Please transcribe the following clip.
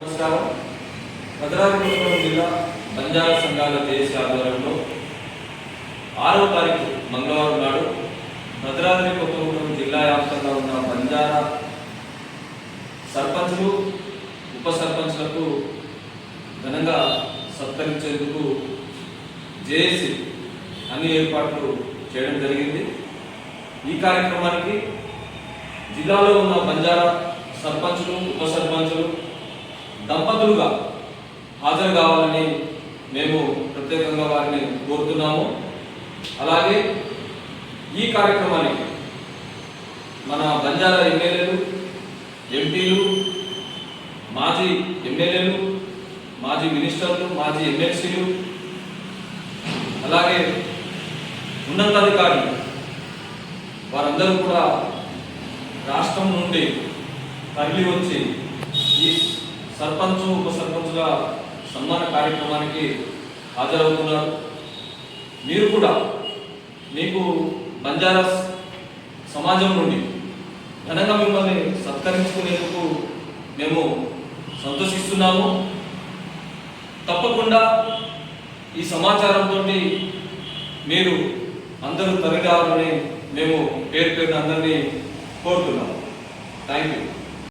నమస్కారం. భద్రాద్రి జిల్లా బంజారా సంఘాల జేఏసీ ఆధ్వర్యంలో 6వ తారీఖు మంగళవారం నాడు భద్రాద్రి కొత్తగూడెం జిల్లా వ్యాప్తంగా ఉన్న బంజారా సర్పంచులు ఉప సర్పంచులకు ఘనంగా సత్కరించేందుకు జేఏసీ అన్ని ఏర్పాట్లు చేయడం జరిగింది. ఈ కార్యక్రమానికి జిల్లాలో ఉన్న బంజారా సర్పంచులు ఉప సర్పంచులు దంపతులుగా హాజరు కావాలని మేము ప్రత్యేకంగా వారిని కోరుతున్నాము. అలాగే ఈ కార్యక్రమానికి మన బంజారా ఎమ్మెల్యేలు, ఎంపీలు, మాజీ ఎమ్మెల్యేలు, మాజీ మినిస్టర్లు, మాజీ ఎమ్మెల్సీలు, అలాగే ఉన్నతాధికారులు వారందరూ కూడా రాష్ట్రం నుండి తరలి వచ్చి ఈ సర్పంచ్ ఉప సర్పంచుల సన్మాన కార్యక్రమానికి హాజరవుతున్నారు. మీరు కూడా మీకు బంజారా సమాజం నుండి ఘనంగా మిమ్మల్ని సత్కరించుకునేందుకు మేము సంతోషిస్తున్నాము. తప్పకుండా ఈ సమాచారంతో మీరు అందరూ తరలి రావాలని మేము పేరు పేరున అందరినీ కోరుతున్నాము. Thank you.